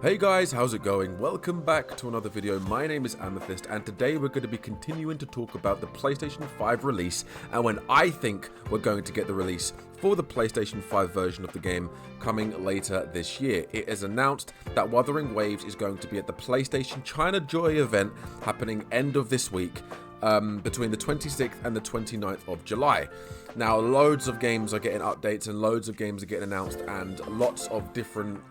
Hey guys, how's it going? Welcome back to another video. My name is Amethyst and today we're going to be continuing to talk about the PlayStation 5 release and when I think we're going to get the release for the PlayStation 5 version of the game coming later this year. It is announced that Wuthering Waves is going to be at the PlayStation China Joy event happening end of this week. Between the 26th and the 29th of July. Now, loads of games are getting updates and loads of games are getting announced and lots of different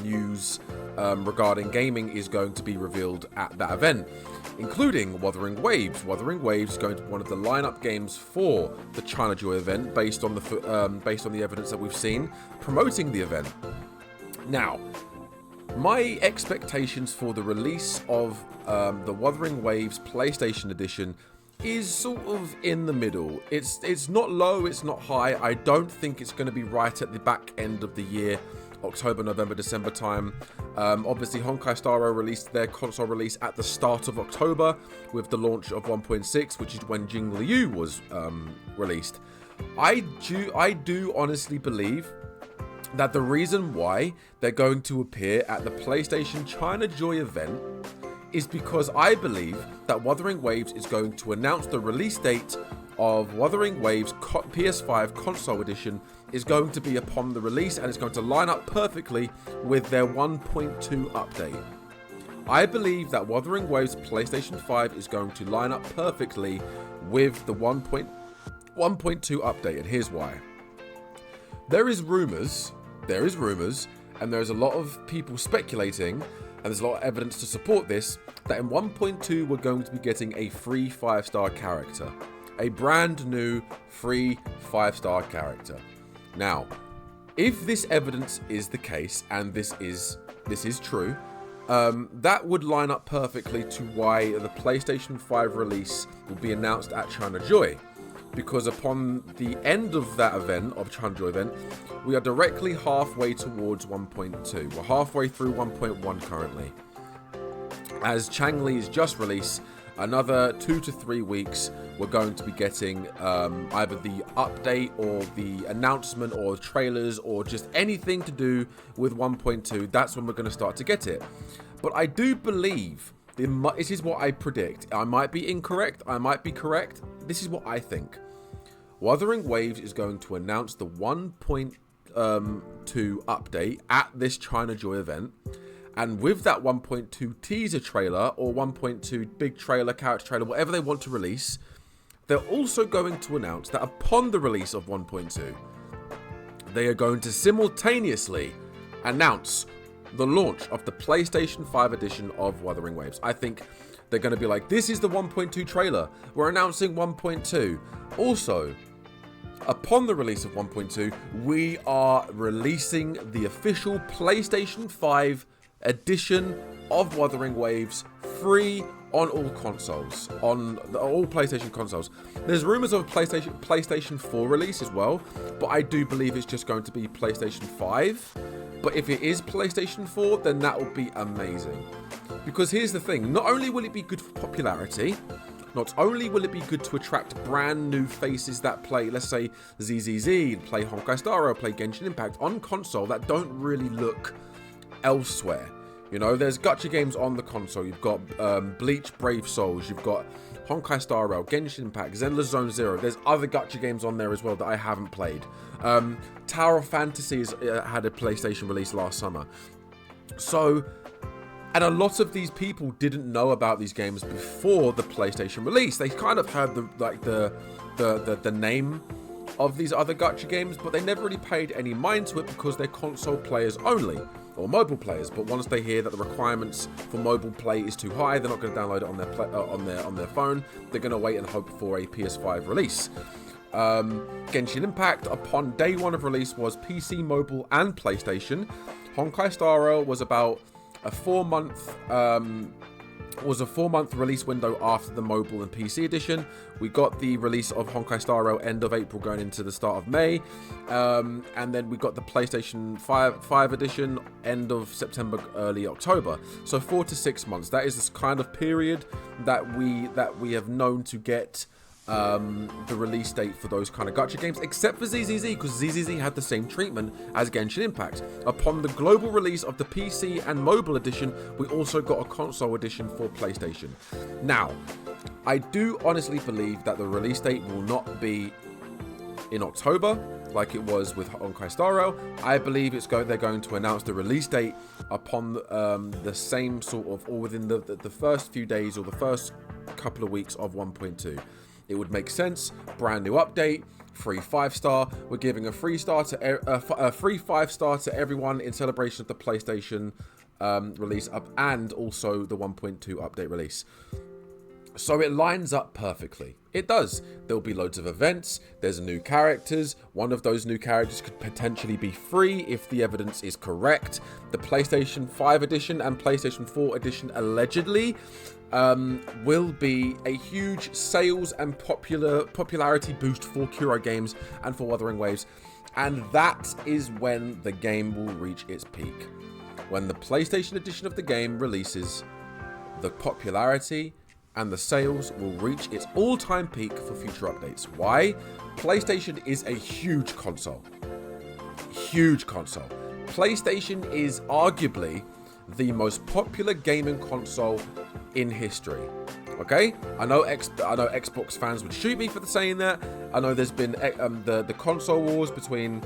news regarding gaming is going to be revealed at that event, including Wuthering Waves. Wuthering Waves is going to be one of the lineup games for the China Joy event based on the evidence that we've seen promoting the event. Now, my expectations for the release of the Wuthering Waves PlayStation Edition is sort of in the middle. It's not low, it's not high. I don't think it's going to be right at the back end of the year, October, November, December time. Obviously, Honkai Star Rail released their console release at the start of October with the launch of 1.6, which is when Jing Liu was released. I do honestly believe that the reason why they're going to appear at the PlayStation China Joy event is because I believe that Wuthering Waves is going to announce the release date of Wuthering Waves PS5 console edition is going to be upon the release and it's going to line up perfectly with their 1.2 update. I believe that Wuthering Waves PlayStation 5 is going to line up perfectly with the 1.2 update, and here's why. There is rumors, and there's a lot of people speculating, and there's a lot of evidence to support this, that in 1.2 we're going to be getting a free 5-star character. A brand new free 5-star character. Now, if this evidence is the case, and this is true, that would line up perfectly to why the PlayStation 5 release will be announced at China Joy. Because upon the end of that event, of China Joy event, we are directly halfway towards 1.2. We're halfway through 1.1 currently. As Changlei's just released, another 2 to 3 weeks, we're going to be getting either the update or the announcement or trailers or just anything to do with 1.2. That's when we're going to start to get it. But I do believe, this is what I predict. I might be incorrect, I might be correct. This is what I think. Wuthering Waves is going to announce the 1.2 update at this China Joy event. And with that 1.2 teaser trailer or 1.2 big trailer, character trailer, whatever they want to release, they're also going to announce that upon the release of 1.2, they are going to simultaneously announce the launch of the PlayStation 5 edition of Wuthering Waves. I think they're going to be like, this is the 1.2 trailer. We're announcing 1.2. Also, upon the release of 1.2, we are releasing the official PlayStation 5 edition of Wuthering Waves free on all consoles, on all PlayStation consoles. There's rumors of a PlayStation 4 release as well, but I do believe it's just going to be PlayStation 5. But if it is PlayStation 4, then that will be amazing. Because here's the thing, not only will it be good for popularity, not only will it be good to attract brand new faces that play, let's say, ZZZ, play Honkai Star Rail, play Genshin Impact on console that don't really look elsewhere. You know, there's gacha games on the console. You've got Bleach Brave Souls, you've got Honkai Star Rail, Genshin Impact, Zenless Zone Zero. There's other gacha games on there as well that I haven't played. Tower of Fantasy had a PlayStation release last summer. So, and a lot of these people didn't know about these games before the PlayStation release. They kind of heard the name of these other gacha games, but they never really paid any mind to it because they're console players only, or mobile players. But once they hear that the requirements for mobile play is too high, they're not going to download it on their phone. They're going to wait and hope for a PS5 release. Genshin Impact upon day one of release was PC, mobile, and PlayStation. Honkai Star Rail was about a 4-month release window after the mobile and PC edition. We got the release of Honkai Star Rail end of April going into the start of May, and then we got the PlayStation 5 edition end of September, early October. So 4 to 6 months. That is this kind of period that we have known to get the release date for those kind of gacha games, except for ZZZ, because ZZZ had the same treatment as Genshin Impact. Upon the global release of the PC and mobile edition, we also got a console edition for PlayStation. Now, I do honestly believe that the release date will not be in October, like it was with Honkai Star Rail. I believe they're going to announce the release date upon the same sort of, or within the first few days or the first couple of weeks of 1.2. It would make sense. Brand new update, free 5-star. We're giving a free free 5-star to everyone in celebration of the PlayStation release up, and also the 1.2 update release. So it lines up perfectly. It does. There'll be loads of events. There's new characters. One of those new characters could potentially be free if the evidence is correct. The PlayStation 5 edition and PlayStation 4 edition allegedly will be a huge sales and popularity boost for Kuro Games and for Wuthering Waves. And that is when the game will reach its peak. When the PlayStation edition of the game releases, the popularity and the sales will reach its all-time peak for future updates. Why? PlayStation is a huge console. Huge console. PlayStation is arguably the most popular gaming console in history. Okay? I know Xbox fans would shoot me for saying that. I know there's been the console wars between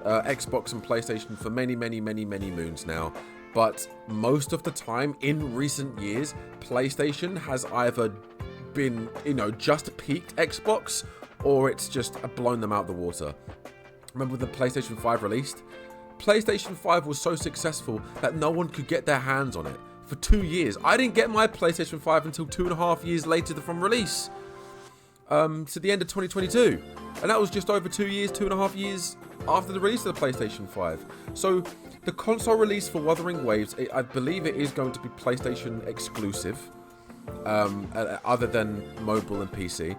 Xbox and PlayStation for many moons now. But most of the time in recent years, PlayStation has either been, just peaked Xbox, or it's just blown them out the water. Remember when the PlayStation 5 released? PlayStation 5 was so successful that no one could get their hands on it for 2 years. I didn't get my PlayStation 5 until 2.5 years later from release. To the end of 2022. And that was just over 2.5 years after the release of the PlayStation 5. So the console release for Wuthering Waves, I believe it is going to be PlayStation exclusive, other than mobile and PC.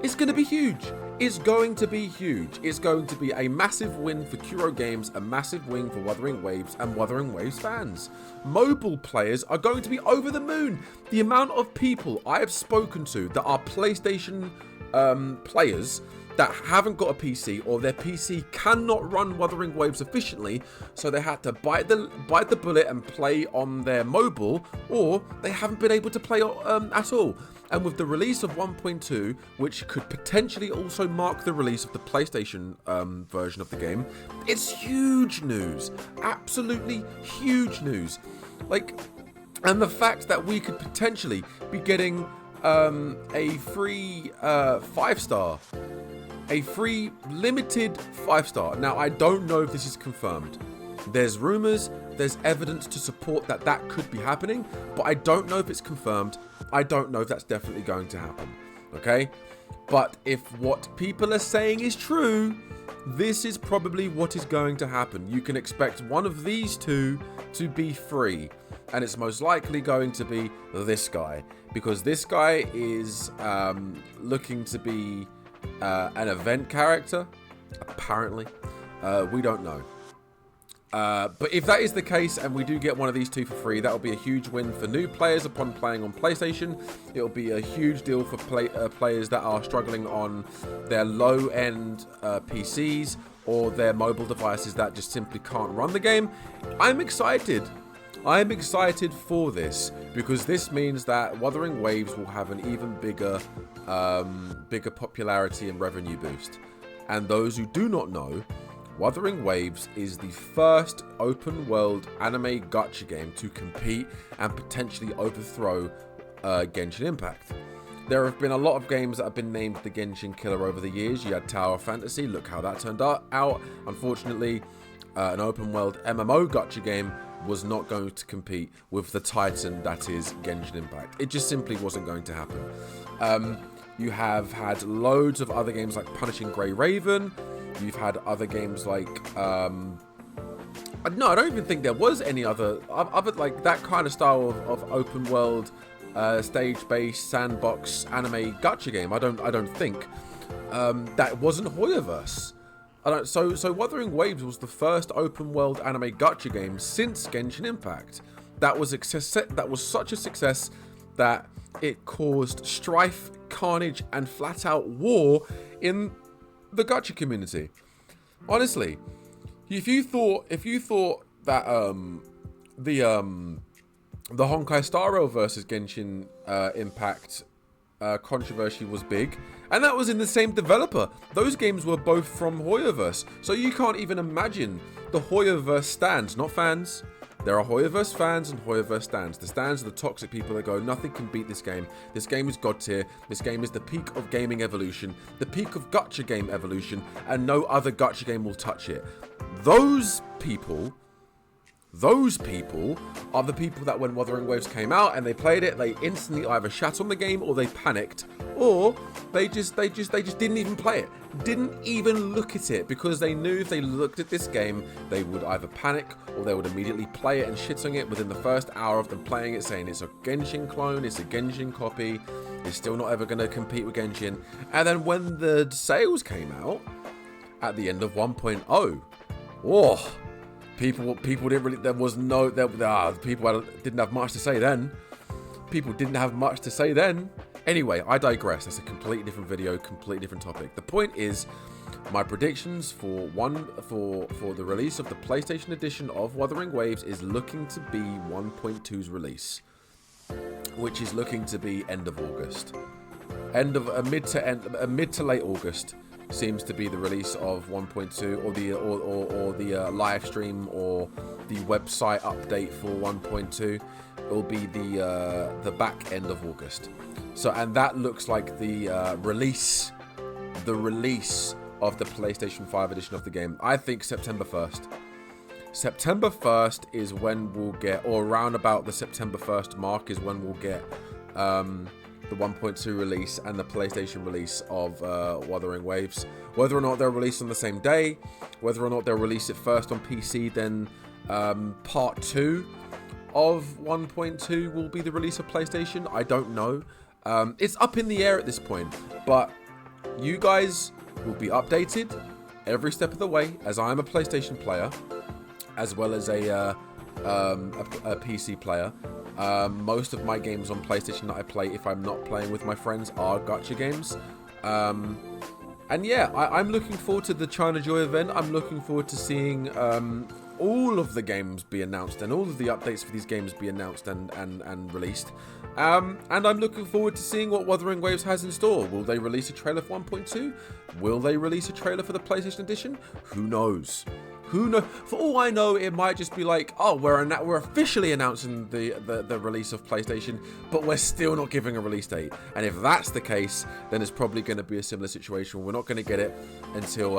It's going to be huge. It's going to be huge. It's going to be a massive win for Kuro Games, a massive win for Wuthering Waves and Wuthering Waves fans. Mobile players are going to be over the moon. The amount of people I have spoken to that are PlayStation players that haven't got a PC, or their PC cannot run Wuthering Waves efficiently, so they had to bite the bullet and play on their mobile, or they haven't been able to play at all. And with the release of 1.2, which could potentially also mark the release of the PlayStation version of the game, it's huge news. Absolutely huge news. And the fact that we could potentially be getting a free 5-star. A free limited 5-star. Now, I don't know if this is confirmed. There's rumors, there's evidence to support that could be happening, but I don't know if it's confirmed. I don't know if that's definitely going to happen. Okay? But if what people are saying is true, this is probably what is going to happen. You can expect one of these two to be free. And it's most likely going to be this guy. Because this guy is looking to be an event character, apparently. We don't know. But if that is the case and we do get one of these two for free, that will be a huge win for new players upon playing on PlayStation. It will be a huge deal for players that are struggling on their low-end PCs or their mobile devices that just simply can't run the game. I'm excited. I'm excited for this because this means that Wuthering Waves will have an even bigger popularity and revenue boost. And those who do not know, Wuthering Waves is the first open world anime gacha game to compete and potentially overthrow Genshin Impact. There have been a lot of games that have been named the Genshin Killer over the years. You had Tower of Fantasy, look how that turned out. Unfortunately, an open world MMO gacha game was not going to compete with the titan that is Genshin Impact. It just simply wasn't going to happen. You have had loads of other games like Punishing Grey Raven. You've had other games like no, I don't even think there was any other like that kind of style of open world stage-based sandbox anime gacha game. I don't think that wasn't Hoyoverse. So Wuthering Waves was the first open world anime gacha game since Genshin Impact. That was such a success that it caused strife carnage and flat out war in the gacha community. Honestly, if you thought that the Honkai Star Rail versus Genshin Impact controversy was big, and that was in the same developer. Those games were both from Hoyoverse, so you can't even imagine the Hoyoverse stands, not fans. There are Hoyoverse fans and Hoyoverse stands. The stands are the toxic people that go, nothing can beat this game. This game is god tier. This game is the peak of gaming evolution, the peak of gacha game evolution, and no other gacha game will touch it. Those people are the people that when Wuthering Waves came out and they played it, they instantly either shat on the game or they panicked, or they just didn't even play it, didn't even look at it, because they knew if they looked at this game, they would either panic or they would immediately play it and shit on it within the first hour of them playing it, saying it's a Genshin clone, it's a Genshin copy, it's still not ever going to compete with Genshin. And then when the sales came out at the end of 1.0, oh, people didn't really, people didn't have much to say then. People didn't have much to say then. Anyway, I digress. That's a completely different video, completely different topic. The point is, my predictions for the release of the PlayStation edition of Wuthering Waves is looking to be 1.2's release, which is looking to be end of August, mid to late August. Seems to be the release of 1.2 or the live stream or the website update for 1.2. It will be the back end of August. So, and that looks like the release of the PlayStation 5 edition of the game. I think September 1st. September 1st is when we'll get, or around about the September 1st mark is when we'll get the 1.2 release and the PlayStation release of Wuthering Waves. Whether or not they'll release on the same day, whether or not they'll release it first on PC, then part 2 of 1.2 will be the release of PlayStation. I don't know. It's up in the air at this point, but you guys will be updated every step of the way, as I am a PlayStation player, as well as a PC player. Most of my games on PlayStation that I play, if I'm not playing with my friends, are gacha games. And yeah, I'm looking forward to the China Joy event. I'm looking forward to seeing all of the games be announced and all of the updates for these games be announced and released. And I'm looking forward to seeing what Wuthering Waves has in store. Will they release a trailer for 1.2? Will they release a trailer for the PlayStation Edition? Who knows? Who knows? For all I know, it might just be like, oh, we're officially announcing the release of PlayStation, but we're still not giving a release date. And if that's the case, then it's probably going to be a similar situation. We're not going to get it until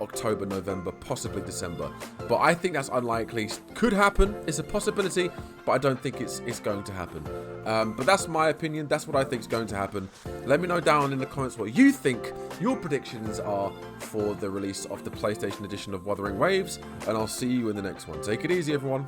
October, November, possibly December. But I think that's unlikely. Could happen. It's a possibility, but I don't think it's going to happen. But that's my opinion. That's what I think is going to happen. Let me know down in the comments what you think your predictions are for the release of the PlayStation edition of Wuthering Waves, and I'll see you in the next one. Take it easy, everyone.